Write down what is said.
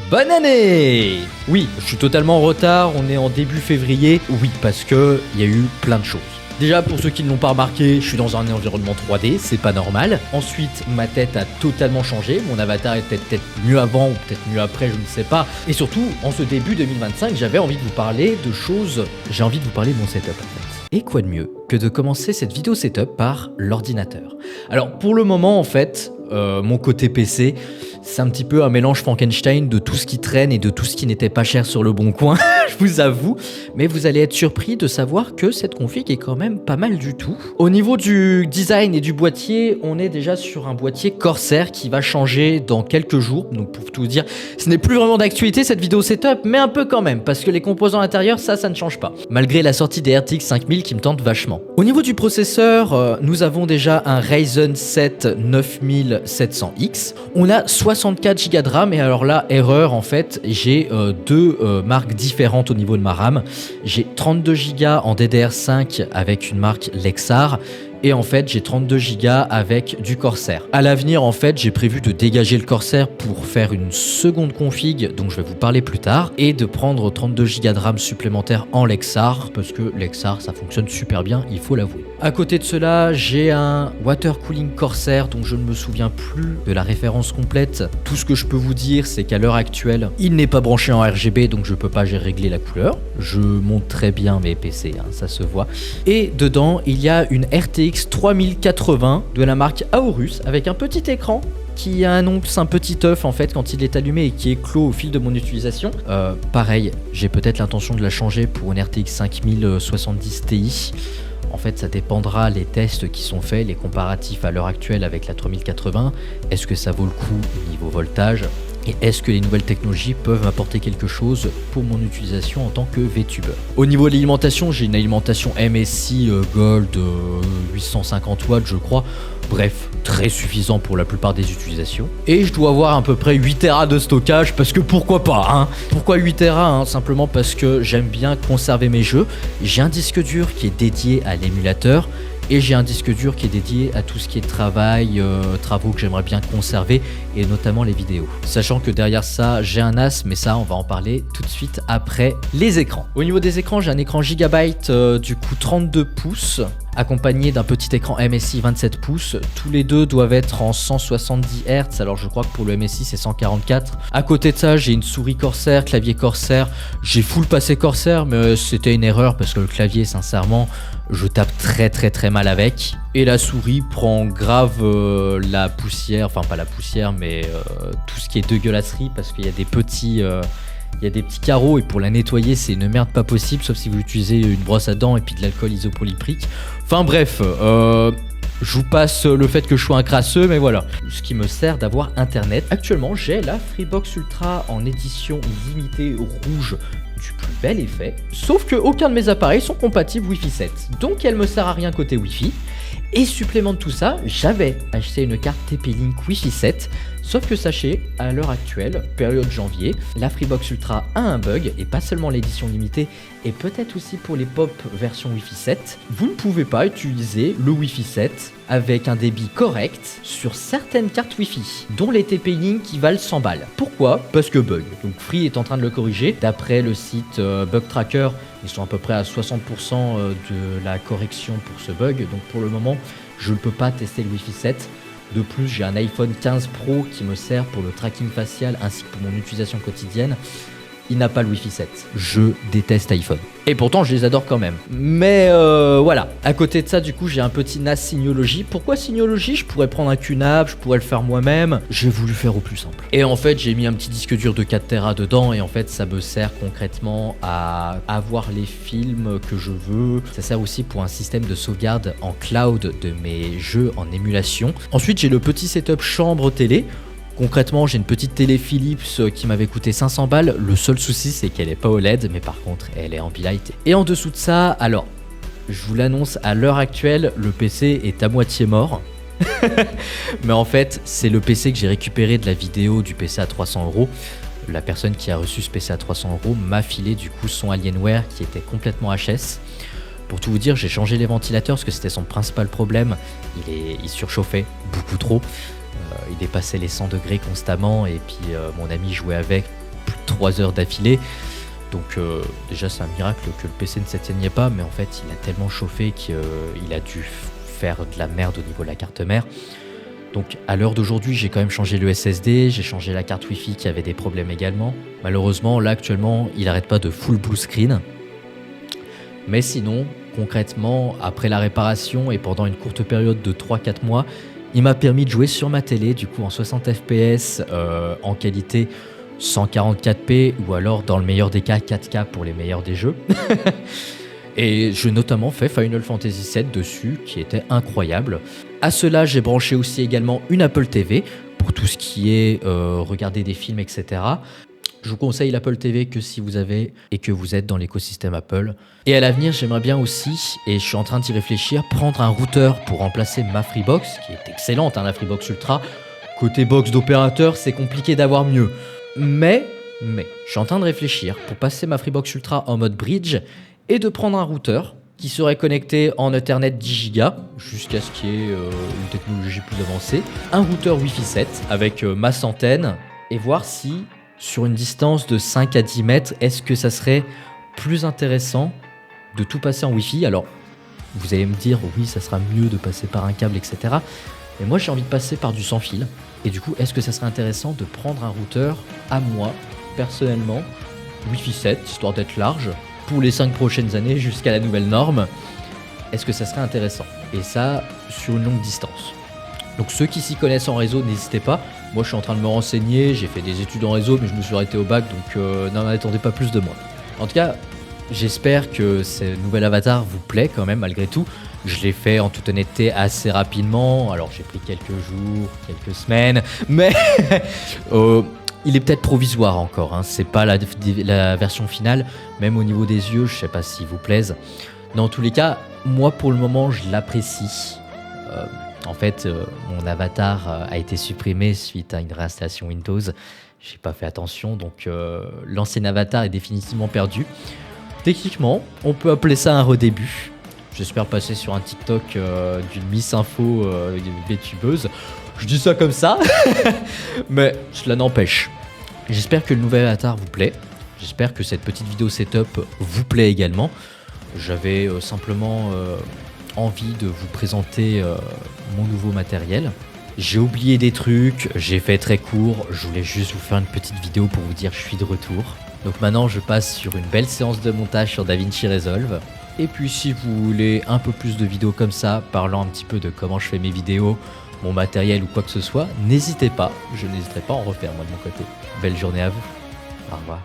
Bonne année! Oui, je suis totalement en retard, on est en début février. Oui, parce que il y a eu plein de choses. Déjà, pour ceux qui ne l'ont pas remarqué, je suis dans un environnement 3D, c'est pas normal. Ensuite, ma tête a totalement changé, mon avatar était peut-être mieux avant ou peut-être mieux après, je ne sais pas. Et surtout, en ce début 2025, j'avais envie de vous parler de choses... J'ai envie de vous parler de mon setup en fait. Et quoi de mieux que de commencer cette vidéo setup par l'ordinateur. Alors, pour le moment en fait, mon côté PC... C'est un petit peu un mélange Frankenstein de tout ce qui traîne et de tout ce qui n'était pas cher sur le bon coin, je vous avoue. Mais vous allez être surpris de savoir que cette config est quand même pas mal du tout. Au niveau du design et du boîtier, on est déjà sur un boîtier Corsair qui va changer dans quelques jours. Donc pour tout vous dire, ce n'est plus vraiment d'actualité cette vidéo setup, mais un peu quand même, parce que les composants intérieurs, ça ne change pas. Malgré la sortie des RTX 5000 qui me tente vachement. Au niveau du processeur, nous avons déjà un Ryzen 7 9700X. On a 64 Go de RAM et alors là, erreur en fait, j'ai deux marques différentes au niveau de ma RAM. J'ai 32 Go en DDR5 avec une marque Lexar. Et en fait, j'ai 32 Go avec du Corsair. À l'avenir, en fait, j'ai prévu de dégager le Corsair pour faire une seconde config, dont je vais vous parler plus tard, et de prendre 32 Go de RAM supplémentaires en Lexar, parce que Lexar, ça fonctionne super bien, il faut l'avouer. À côté de cela, j'ai un water cooling Corsair, dont je ne me souviens plus de la référence complète. Tout ce que je peux vous dire, c'est qu'à l'heure actuelle, il n'est pas branché en RGB, donc je peux pas régler la couleur. Je monte très bien mes PC, hein, ça se voit. Et dedans, il y a une RTX 3080 de la marque Aorus avec un petit écran qui a un ongle, c'est un petit œuf en fait quand il est allumé et qui est clos au fil de mon utilisation. Pareil, j'ai peut-être l'intention de la changer pour une RTX 5070 Ti. En fait, ça dépendra les tests qui sont faits, les comparatifs à l'heure actuelle avec la 3080. Est-ce que ça vaut le coup niveau voltage ? Et est-ce que les nouvelles technologies peuvent m'apporter quelque chose pour mon utilisation en tant que VTuber? Au niveau de l'alimentation, j'ai une alimentation MSI Gold 850 watts je crois. Bref, très suffisant pour la plupart des utilisations. Et je dois avoir à peu près 8 Tera de stockage parce que pourquoi pas hein. Pourquoi 8 Tera hein? Simplement parce que j'aime bien conserver mes jeux. J'ai un disque dur qui est dédié à l'émulateur. Et j'ai un disque dur qui est dédié à tout ce qui est travail, travaux que j'aimerais bien conserver et notamment les vidéos. Sachant que derrière ça, j'ai un NAS, mais ça, on va en parler tout de suite après les écrans. Au niveau des écrans, j'ai un écran Gigabyte du coup 32 pouces accompagné d'un petit écran MSI 27 pouces. Tous les deux doivent être en 170 Hz, alors je crois que pour le MSI c'est 144. À côté de ça, j'ai une souris Corsair, clavier Corsair. J'ai full passé Corsair, mais c'était une erreur parce que le clavier, sincèrement, je tape très mal avec. Et la souris prend grave la poussière, enfin pas la poussière, mais tout ce qui est dégueulasserie parce qu'il y a des petits... Il y a des petits carreaux et pour la nettoyer c'est une merde pas possible sauf si vous utilisez une brosse à dents et puis de l'alcool isopropylique. Enfin bref, je vous passe le fait que je sois un crasseux mais voilà. Ce qui me sert d'avoir internet. Actuellement j'ai la Freebox Ultra en édition limitée rouge du plus bel effet. Sauf que aucun de mes appareils sont compatibles Wi-Fi 7. Donc elle me sert à rien côté Wi-Fi. Et supplément de tout ça, j'avais acheté une carte TP-Link Wi-Fi 7. Sauf que sachez, à l'heure actuelle, période janvier, la Freebox Ultra a un bug, et pas seulement l'édition limitée, et peut-être aussi pour les pop version Wi-Fi 7. Vous ne pouvez pas utiliser le Wi-Fi 7 avec un débit correct sur certaines cartes Wi-Fi, dont les TP-Link qui valent 100 balles. Pourquoi? Parce que bug. Donc Free est en train de le corriger. D'après le site Bug Tracker, ils sont à peu près à 60% de la correction pour ce bug. Donc pour le moment, je ne peux pas tester le Wi-Fi 7. De plus, j'ai un iPhone 15 Pro qui me sert pour le tracking facial ainsi que pour mon utilisation quotidienne. Il n'a pas le Wi-Fi 7. Je déteste iPhone. Et pourtant, je les adore quand même. Mais voilà. À côté de ça, du coup, j'ai un petit NAS Synology. Pourquoi Synology? Je pourrais prendre un QNAP, je pourrais le faire moi-même. J'ai voulu faire au plus simple. Et en fait, j'ai mis un petit disque dur de 4 Tera dedans. Et en fait, ça me sert concrètement à avoir les films que je veux. Ça sert aussi pour un système de sauvegarde en cloud de mes jeux en émulation. Ensuite, j'ai le petit setup chambre télé. Concrètement, j'ai une petite télé Philips qui m'avait coûté 500 balles. Le seul souci, c'est qu'elle n'est pas OLED, mais par contre, elle est Ambilight. Et en dessous de ça, alors, je vous l'annonce, à l'heure actuelle, le PC est à moitié mort. Mais en fait, c'est le PC que j'ai récupéré de la vidéo du PC à 300 €. La personne qui a reçu ce PC à 300 € m'a filé du coup son Alienware qui était complètement HS. Pour tout vous dire, j'ai changé les ventilateurs parce que c'était son principal problème. Il surchauffait beaucoup trop. Il dépassait les 100 degrés constamment et puis mon ami jouait avec. 3 heures d'affilée. Donc déjà c'est un miracle que le PC ne s'éteignait pas, mais en fait il a tellement chauffé qu'il a dû faire de la merde au niveau de la carte mère. Donc à l'heure d'aujourd'hui j'ai quand même changé le SSD, j'ai changé la carte Wi-Fi qui avait des problèmes également. Malheureusement là actuellement il n'arrête pas de full blue screen. Mais sinon concrètement après la réparation et pendant une courte période de 3-4 mois, il m'a permis de jouer sur ma télé du coup en 60 fps en qualité 144p ou alors dans le meilleur des cas 4K pour les meilleurs des jeux. Et j'ai notamment fait Final Fantasy VII dessus qui était incroyable. À cela j'ai branché aussi également une Apple TV pour tout ce qui est regarder des films etc. Je vous conseille l'Apple TV que si vous avez et que vous êtes dans l'écosystème Apple. Et à l'avenir j'aimerais bien aussi, et je suis en train d'y réfléchir, prendre un routeur pour remplacer ma Freebox qui est excellente la Freebox Ultra. Côté box d'opérateur c'est compliqué d'avoir mieux. Mais, je suis en train de réfléchir pour passer ma Freebox Ultra en mode bridge et de prendre un routeur qui serait connecté en Ethernet 10 Go jusqu'à ce qu'il y ait une technologie plus avancée. Un routeur Wi-Fi 7 avec ma antenne et voir si sur une distance de 5 à 10 mètres, est-ce que ça serait plus intéressant de tout passer en Wi-Fi. Alors, vous allez me dire, oui, ça sera mieux de passer par un câble, etc. Mais moi, j'ai envie de passer par du sans fil. Et du coup, est-ce que ça serait intéressant de prendre un routeur à moi, personnellement, Wi-Fi 7, histoire d'être large, pour les 5 prochaines années jusqu'à la nouvelle norme? Est-ce que ça serait intéressant? Et ça, sur une longue distance. Donc ceux qui s'y connaissent en réseau, n'hésitez pas. Moi, je suis en train de me renseigner, j'ai fait des études en réseau, mais je me suis arrêté au bac, donc n'en attendez pas plus de moi. En tout cas, j'espère que ce nouvel avatar vous plaît quand même, malgré tout. Je l'ai fait en toute honnêteté assez rapidement. Alors j'ai pris quelques jours, quelques semaines, mais il est peut-être provisoire encore. Hein. C'est pas la version finale, même au niveau des yeux, je sais pas s'il vous plaise. Dans tous les cas, moi pour le moment, je l'apprécie. En fait, mon avatar a été supprimé suite à une réinstallation Windows. J'ai pas fait attention, donc l'ancien avatar est définitivement perdu. Techniquement, on peut appeler ça un redébut. J'espère passer sur un TikTok d'une Miss Info bétubeuse. Je dis ça comme ça, mais cela n'empêche. J'espère que le nouvel avatar vous plaît. J'espère que cette petite vidéo setup vous plaît également. J'avais simplement envie de vous présenter mon nouveau matériel. J'ai oublié des trucs, j'ai fait très court. Je voulais juste vous faire une petite vidéo pour vous dire que je suis de retour. Donc maintenant, je passe sur une belle séance de montage sur DaVinci Resolve. Et puis si vous voulez un peu plus de vidéos comme ça, parlant un petit peu de comment je fais mes vidéos, mon matériel ou quoi que ce soit, n'hésitez pas, je n'hésiterai pas à en refaire moi de mon côté. Belle journée à vous, au revoir.